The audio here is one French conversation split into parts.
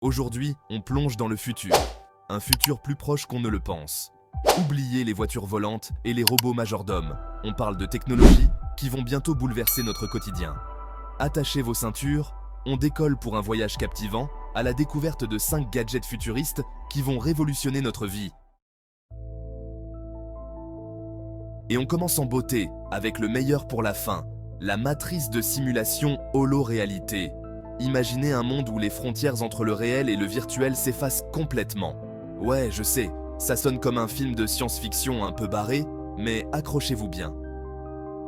Aujourd'hui, on plonge dans le futur. Un futur plus proche qu'on ne le pense. Oubliez les voitures volantes et les robots majordomes. On parle de technologies qui vont bientôt bouleverser notre quotidien. Attachez vos ceintures, on décolle pour un voyage captivant à la découverte de 5 gadgets futuristes qui vont révolutionner notre vie. Et on commence en beauté avec le meilleur pour la fin, la matrice de simulation holo-réalité. Imaginez un monde où les frontières entre le réel et le virtuel s'effacent complètement. Ouais, je sais, ça sonne comme un film de science-fiction un peu barré, mais accrochez-vous bien.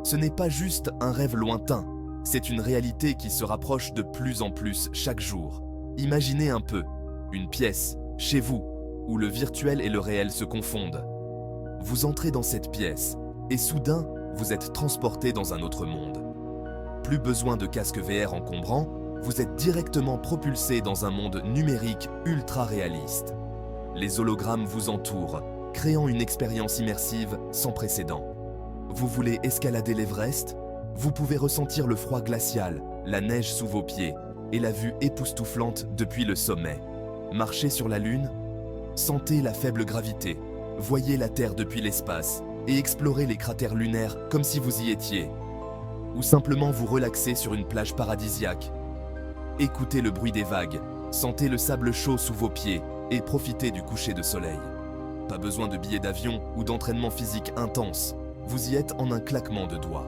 Ce n'est pas juste un rêve lointain, c'est une réalité qui se rapproche de plus en plus chaque jour. Imaginez un peu, une pièce, chez vous, où le virtuel et le réel se confondent. Vous entrez dans cette pièce, et soudain, vous êtes transporté dans un autre monde. Plus besoin de casque VR encombrant, vous êtes directement propulsé dans un monde numérique ultra réaliste. Les hologrammes vous entourent, créant une expérience immersive sans précédent. Vous voulez escalader l'Everest? Vous pouvez ressentir le froid glacial, la neige sous vos pieds et la vue époustouflante depuis le sommet. Marchez sur la Lune? Sentez la faible gravité, voyez la Terre depuis l'espace et explorez les cratères lunaires comme si vous y étiez. Ou simplement vous relaxer sur une plage paradisiaque. Écoutez le bruit des vagues, sentez le sable chaud sous vos pieds et profitez du coucher de soleil. Pas besoin de billets d'avion ou d'entraînement physique intense, vous y êtes en un claquement de doigts.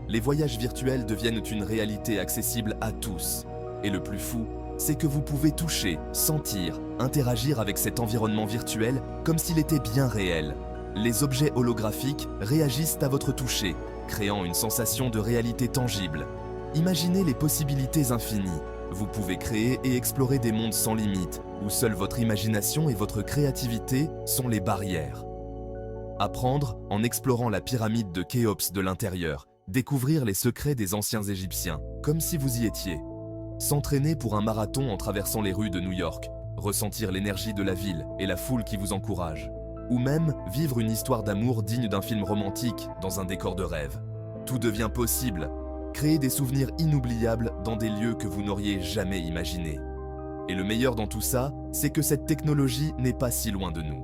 Les voyages virtuels deviennent une réalité accessible à tous. Et le plus fou, c'est que vous pouvez toucher, sentir, interagir avec cet environnement virtuel comme s'il était bien réel. Les objets holographiques réagissent à votre toucher, créant une sensation de réalité tangible. Imaginez les possibilités infinies. Vous pouvez créer et explorer des mondes sans limite, où seule votre imagination et votre créativité sont les barrières. Apprendre en explorant la pyramide de Khéops de l'intérieur, découvrir les secrets des anciens Égyptiens, comme si vous y étiez. S'entraîner pour un marathon en traversant les rues de New York, ressentir l'énergie de la ville et la foule qui vous encourage. Ou même vivre une histoire d'amour digne d'un film romantique dans un décor de rêve. Tout devient possible. Créer des souvenirs inoubliables dans des lieux que vous n'auriez jamais imaginés. Et le meilleur dans tout ça, c'est que cette technologie n'est pas si loin de nous.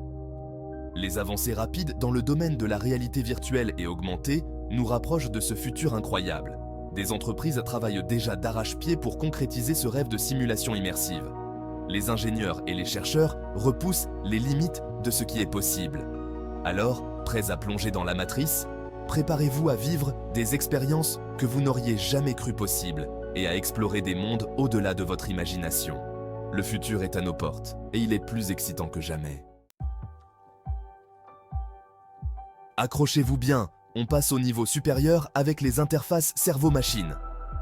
Les avancées rapides dans le domaine de la réalité virtuelle et augmentée nous rapprochent de ce futur incroyable. Des entreprises travaillent déjà d'arrache-pied pour concrétiser ce rêve de simulation immersive. Les ingénieurs et les chercheurs repoussent les limites de ce qui est possible. Alors, prêts à plonger dans la matrice? Préparez-vous à vivre des expériences que vous n'auriez jamais cru possibles et à explorer des mondes au-delà de votre imagination. Le futur est à nos portes et il est plus excitant que jamais. Accrochez-vous bien, on passe au niveau supérieur avec les interfaces cerveau-machine.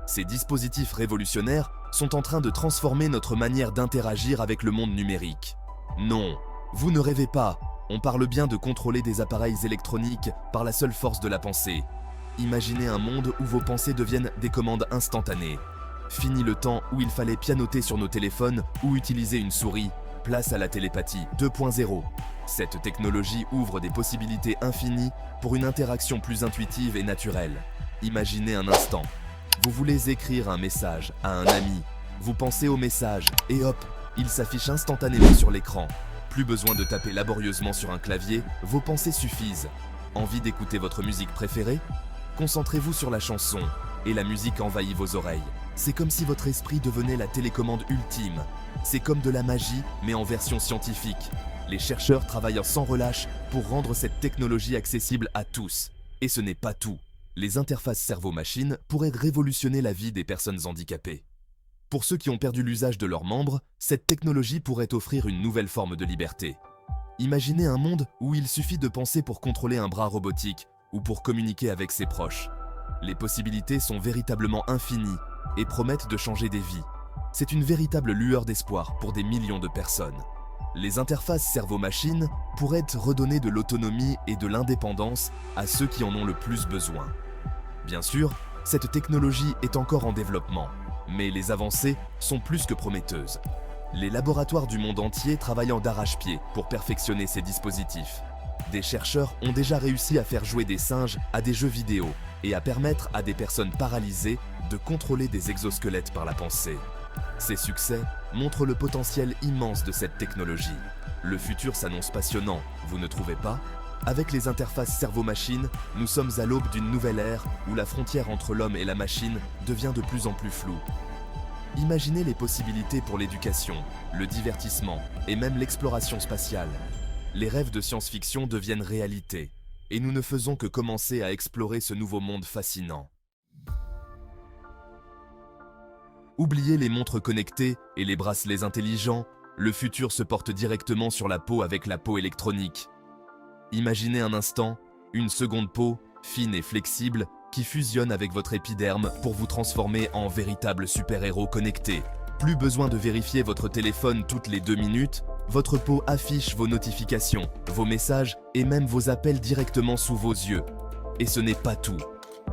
Ces dispositifs révolutionnaires sont en train de transformer notre manière d'interagir avec le monde numérique. Non, vous ne rêvez pas. On parle bien de contrôler des appareils électroniques par la seule force de la pensée. Imaginez un monde où vos pensées deviennent des commandes instantanées. Fini le temps où il fallait pianoter sur nos téléphones ou utiliser une souris. Place à la télépathie 2.0. Cette technologie ouvre des possibilités infinies pour une interaction plus intuitive et naturelle. Imaginez un instant. Vous voulez écrire un message à un ami. Vous pensez au message et hop, il s'affiche instantanément sur l'écran. Plus besoin de taper laborieusement sur un clavier, vos pensées suffisent. Envie d'écouter votre musique préférée? Concentrez-vous sur la chanson et la musique envahit vos oreilles. C'est comme si votre esprit devenait la télécommande ultime. C'est comme de la magie, mais en version scientifique. Les chercheurs travaillent sans relâche pour rendre cette technologie accessible à tous. Et ce n'est pas tout. Les interfaces cerveau-machine pourraient révolutionner la vie des personnes handicapées. Pour ceux qui ont perdu l'usage de leurs membres, cette technologie pourrait offrir une nouvelle forme de liberté. Imaginez un monde où il suffit de penser pour contrôler un bras robotique ou pour communiquer avec ses proches. Les possibilités sont véritablement infinies et promettent de changer des vies. C'est une véritable lueur d'espoir pour des millions de personnes. Les interfaces cerveau-machine pourraient redonner de l'autonomie et de l'indépendance à ceux qui en ont le plus besoin. Bien sûr, cette technologie est encore en développement, mais les avancées sont plus que prometteuses. Les laboratoires du monde entier travaillent d'arrache-pied pour perfectionner ces dispositifs. Des chercheurs ont déjà réussi à faire jouer des singes à des jeux vidéo et à permettre à des personnes paralysées de contrôler des exosquelettes par la pensée. Ces succès montrent le potentiel immense de cette technologie. Le futur s'annonce passionnant, vous ne trouvez pas? Avec les interfaces cerveau-machine, nous sommes à l'aube d'une nouvelle ère où la frontière entre l'homme et la machine devient de plus en plus floue. Imaginez les possibilités pour l'éducation, le divertissement et même l'exploration spatiale. Les rêves de science-fiction deviennent réalité, et nous ne faisons que commencer à explorer ce nouveau monde fascinant. Oubliez les montres connectées et les bracelets intelligents, le futur se porte directement sur la peau avec la peau électronique. Imaginez un instant, une seconde peau, fine et flexible, qui fusionne avec votre épiderme pour vous transformer en véritable super-héros connecté. Plus besoin de vérifier votre téléphone toutes les 2 minutes, votre peau affiche vos notifications, vos messages et même vos appels directement sous vos yeux. Et ce n'est pas tout.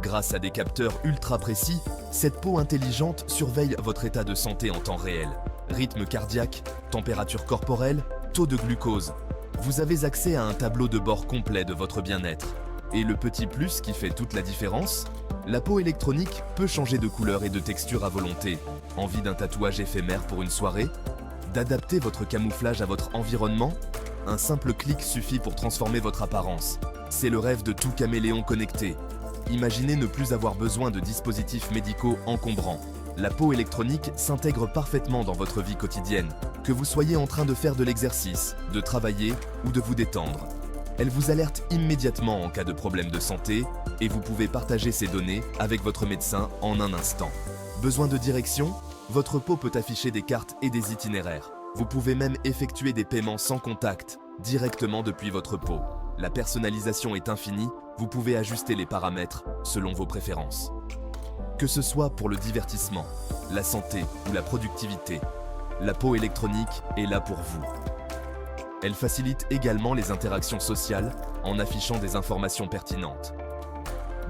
Grâce à des capteurs ultra précis, cette peau intelligente surveille votre état de santé en temps réel. Rythme cardiaque, température corporelle, taux de glucose. Vous avez accès à un tableau de bord complet de votre bien-être. Et le petit plus qui fait toute la différence, la peau électronique peut changer de couleur et de texture à volonté. Envie d'un tatouage éphémère pour une soirée? D'adapter votre camouflage à votre environnement? Un simple clic suffit pour transformer votre apparence. C'est le rêve de tout caméléon connecté. Imaginez ne plus avoir besoin de dispositifs médicaux encombrants. La peau électronique s'intègre parfaitement dans votre vie quotidienne, que vous soyez en train de faire de l'exercice, de travailler ou de vous détendre. Elle vous alerte immédiatement en cas de problème de santé et vous pouvez partager ces données avec votre médecin en un instant. Besoin de direction? Votre peau peut afficher des cartes et des itinéraires. Vous pouvez même effectuer des paiements sans contact, directement depuis votre peau. La personnalisation est infinie, vous pouvez ajuster les paramètres selon vos préférences. Que ce soit pour le divertissement, la santé ou la productivité, la peau électronique est là pour vous. Elle facilite également les interactions sociales en affichant des informations pertinentes.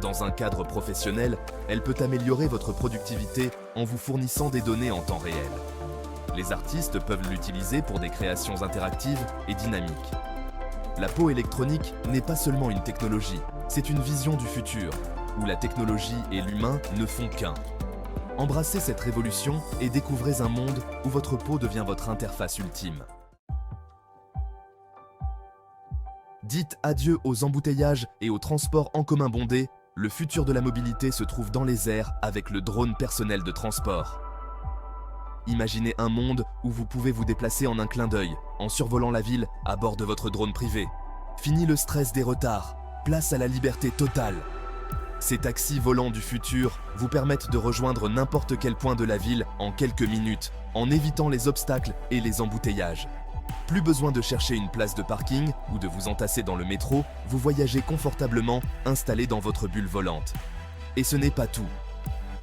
Dans un cadre professionnel, elle peut améliorer votre productivité en vous fournissant des données en temps réel. Les artistes peuvent l'utiliser pour des créations interactives et dynamiques. La peau électronique n'est pas seulement une technologie, c'est une vision du futur, où la technologie et l'humain ne font qu'un. Embrassez cette révolution et découvrez un monde où votre peau devient votre interface ultime. Dites adieu aux embouteillages et aux transports en commun bondés, le futur de la mobilité se trouve dans les airs avec le drone personnel de transport. Imaginez un monde où vous pouvez vous déplacer en un clin d'œil, en survolant la ville à bord de votre drone privé. Fini le stress des retards, place à la liberté totale. Ces taxis volants du futur vous permettent de rejoindre n'importe quel point de la ville en quelques minutes, en évitant les obstacles et les embouteillages. Plus besoin de chercher une place de parking ou de vous entasser dans le métro, vous voyagez confortablement installé dans votre bulle volante. Et ce n'est pas tout.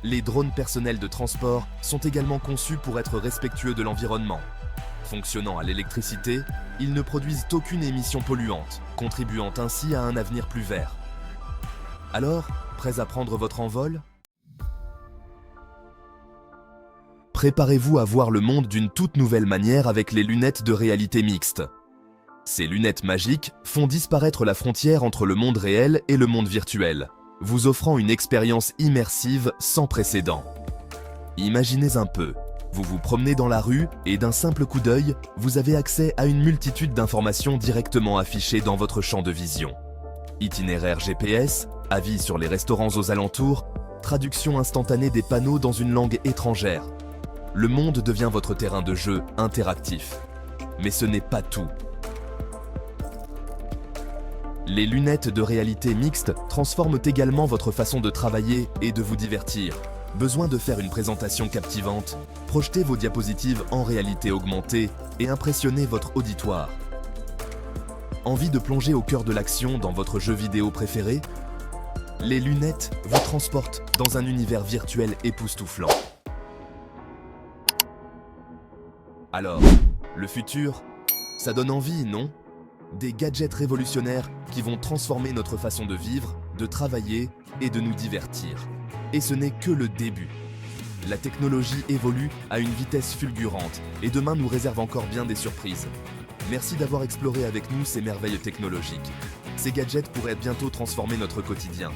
Les drones personnels de transport sont également conçus pour être respectueux de l'environnement. Fonctionnant à l'électricité, ils ne produisent aucune émission polluante, contribuant ainsi à un avenir plus vert. Alors, prêts à prendre votre envol? Préparez-vous à voir le monde d'une toute nouvelle manière avec les lunettes de réalité mixte. Ces lunettes magiques font disparaître la frontière entre le monde réel et le monde virtuel, vous offrant une expérience immersive sans précédent. Imaginez un peu, vous vous promenez dans la rue et d'un simple coup d'œil, vous avez accès à une multitude d'informations directement affichées dans votre champ de vision. Itinéraire GPS, avis sur les restaurants aux alentours, traduction instantanée des panneaux dans une langue étrangère. Le monde devient votre terrain de jeu interactif. Mais ce n'est pas tout. Les lunettes de réalité mixte transforment également votre façon de travailler et de vous divertir. Besoin de faire une présentation captivante? Projetez vos diapositives en réalité augmentée et impressionnez votre auditoire. Envie de plonger au cœur de l'action dans votre jeu vidéo préféré? Les lunettes vous transportent dans un univers virtuel époustouflant. Alors, le futur, ça donne envie, non? Des gadgets révolutionnaires qui vont transformer notre façon de vivre, de travailler et de nous divertir. Et ce n'est que le début. La technologie évolue à une vitesse fulgurante et demain nous réserve encore bien des surprises. Merci d'avoir exploré avec nous ces merveilles technologiques. Ces gadgets pourraient bientôt transformer notre quotidien.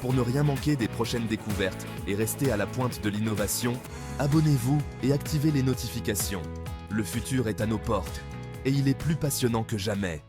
Pour ne rien manquer des prochaines découvertes et rester à la pointe de l'innovation, abonnez-vous et activez les notifications. Le futur est à nos portes et il est plus passionnant que jamais.